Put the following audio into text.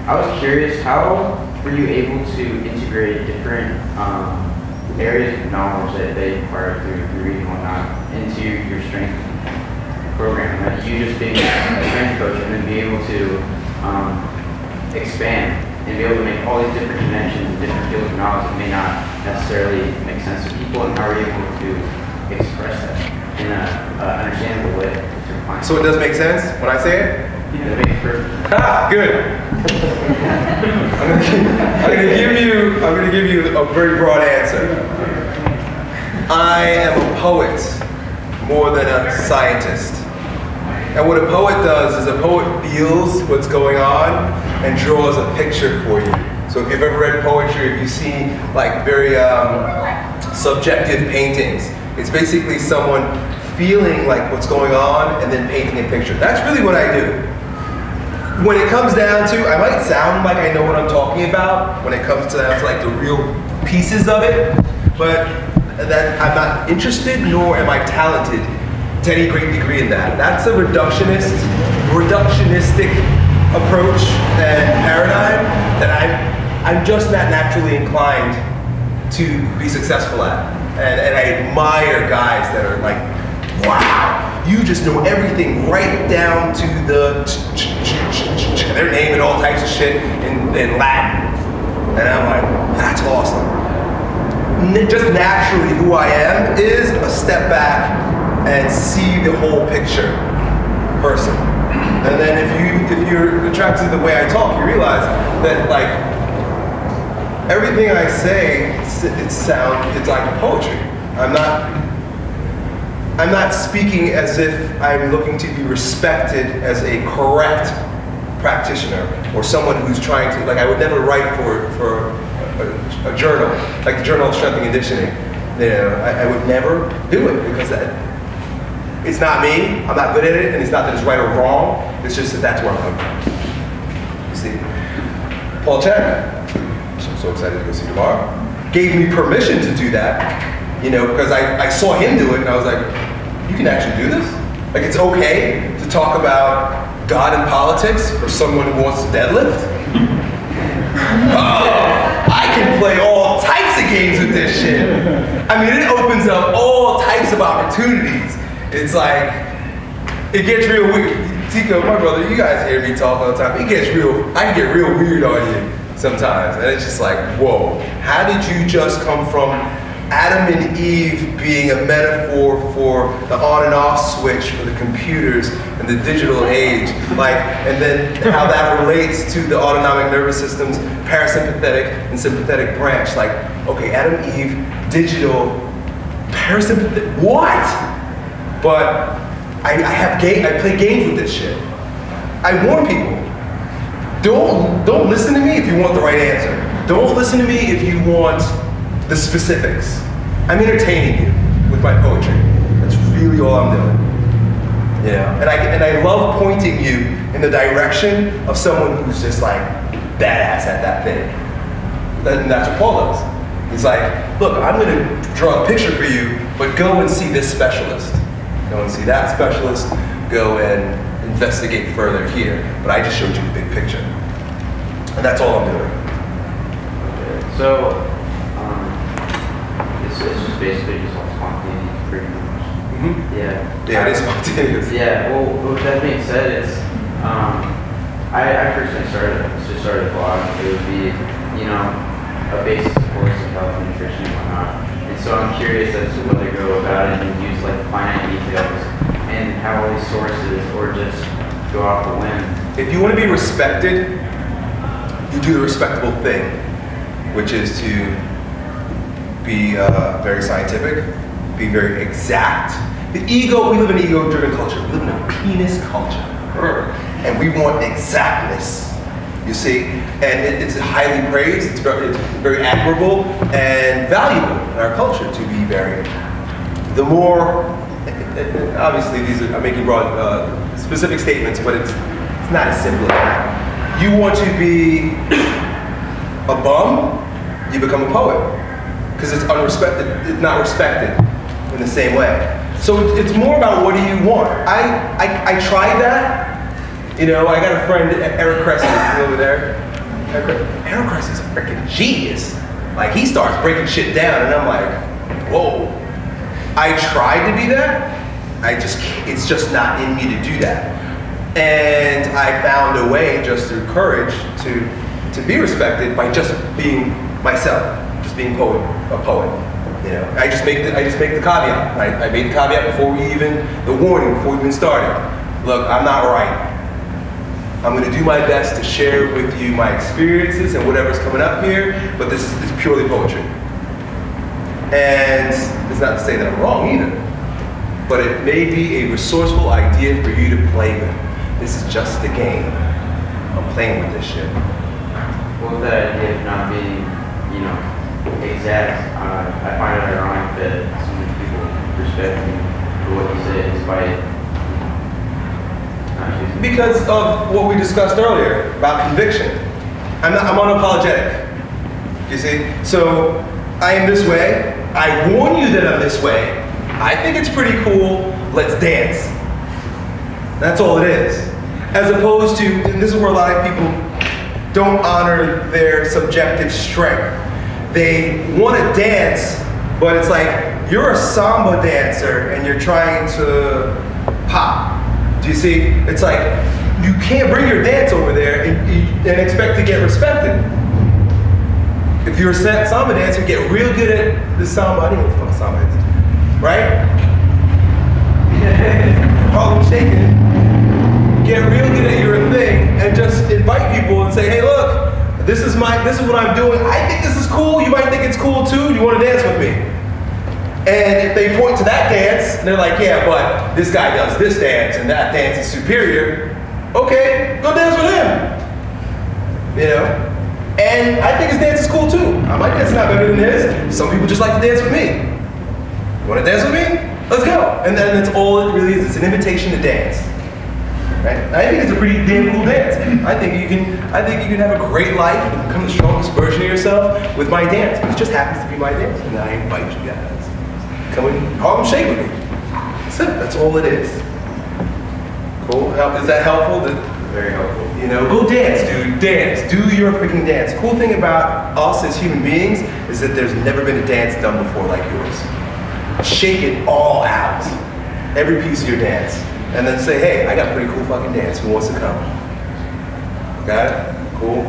I was curious, how were you able to integrate different areas of knowledge that they acquired through reading and whatnot into your strength program? Like you just being a strength coach and then be able to expand and be able to make all these different connections and different fields of knowledge that may not necessarily make sense to people, and how are you able to express that in an understandable way to your clients? So it does make sense when I say it? Yeah, that makes perfect sense. Ah, good. I'm gonna give you a very broad answer. I am a poet more than a scientist. And what a poet does is a poet feels what's going on and draws a picture for you. So if you've ever read poetry, if you've seen like very subjective paintings, it's basically someone feeling like what's going on and then painting a picture. That's really what I do. When it comes down to, I might sound like I know what I'm talking about when it comes to like the real pieces of it, but that I'm not interested, nor am I talented to any great degree in that. That's a reductionistic approach and paradigm that I'm just not naturally inclined to be successful at. And I admire guys that are like, wow, you just know everything right down to the they're naming all types of shit in Latin. And I'm like, that's awesome. Just naturally who I am is a step back and see the whole picture person. And then if you're attracted to the way I talk, you realize that like everything I say, it's like poetry. I'm not speaking as if I'm looking to be respected as a correct practitioner or someone who's trying to, like I would never write for a journal, like the Journal of Strength and Conditioning. You know, I would never do it because it's not me, I'm not good at it, and it's not that it's right or wrong, it's just that that's where I'm coming from. You see, Paul Chapman, which I'm so excited to go see tomorrow, gave me permission to do that, you know, because I saw him do it and I was like, you can actually do this? Like it's okay to talk about God and politics for someone who wants to deadlift? Oh, I can play all types of games with this shit. I mean, it opens up all types of opportunities. It's like, it gets real weird. Tico, my brother, you guys hear me talk all the time. I can get real weird on you sometimes. And it's just like, whoa, how did you just come from Adam and Eve being a metaphor for the on and off switch for the computers and the digital age, like, and then how that relates to the autonomic nervous system's parasympathetic and sympathetic branch. Like, okay, Adam, Eve, digital, parasympathetic, what? But I play games with this shit. I warn people, don't listen to me if you want the right answer. Don't listen to me if you want the specifics. I'm entertaining you with my poetry. That's really all I'm doing. Yeah, and I love pointing you in the direction of someone who's just like badass at that thing. And that's what Paul does. He's like, look, I'm gonna draw a picture for you, but go and see this specialist. Go and see that specialist, go and investigate further here. But I just showed you the big picture. And that's all I'm doing. Okay. So, it's just basically just all spontaneous, pretty much. Mm-hmm. Yeah. Yeah, it is spontaneous. Yeah, well, with that being said, it's, I personally started a blog. It would be, you know, a basic course of health and nutrition and whatnot. And so I'm curious as to whether to go about it and use like finite details and have all these sources or just go off the whim. If you want to be respected, you do the respectable thing, which is to be very scientific, be very exact. The ego, we live in an ego-driven culture. We live in a penis culture. And we want exactness, you see? And it's highly praised, it's very admirable and valuable in our culture to be very, the more, obviously these are, I'm making broad, specific statements, but it's not as simple as that. You want to be a bum, you become a poet. Because it's unrespected, it's not respected in the same way. So it's more about what do you want. I tried that. You know, I got a friend, Eric Creston, over there. Heracles is a freaking genius. Like, he starts breaking shit down, and I'm like, whoa. I tried to be that. It's just not in me to do that. And I found a way, just through courage, to be respected by just being myself, just being a poet. You know, I just make the caveat. I made the caveat before the warning before we even started. Look, I'm not right. I'm going to do my best to share with you my experiences and whatever's coming up here, but this is purely poetry. And it's not to say that I'm wrong either, but it may be a resourceful idea for you to play with. This is just a game. I'm playing with this shit. Well, that idea of not being, you know, exact, I find it ironic that so many people respect you for what you say despite not choosing. Because of what we discussed earlier about conviction. I'm unapologetic. You see? So I am this way. I warn you that I'm this way. I think it's pretty cool. Let's dance. That's all it is. As opposed to, and this is where a lot of people don't honor their subjective strength. They want to dance, but it's like, you're a samba dancer and you're trying to pop. Do you see? It's like, you can't bring your dance over there and expect to get respected. If you're a samba dancer, get real good at the samba. I don't know what the fuck samba is. Right? Harlem shaking. Get real good at your thing and just invite people and say, hey, look, this is what I'm doing. I think this is cool. You might think it's cool too. You want to dance with me? And if they point to that dance, and they're like, yeah, but this guy does this dance and that dance is superior. Okay, go dance with him. You know? And I think his dance is cool too. My dance is not better than his. Some people just like to dance with me. You want to dance with me? Let's go. And then that's all it really is. It's an invitation to dance. Right? I think it's a pretty damn cool dance. I think you can have a great life and become the strongest version of yourself with my dance. It just happens to be my dance. And I invite you guys. Come and Harlem shake with me. That's it. That's all it is. Cool? Is that helpful? Very helpful. You know, go dance, dude. Dance. Do your freaking dance. Cool thing about us as human beings is that there's never been a dance done before like yours. Shake it all out. Every piece of your dance. And then say, hey, I got a pretty cool fucking dance. Who wants to come? Got it? Cool.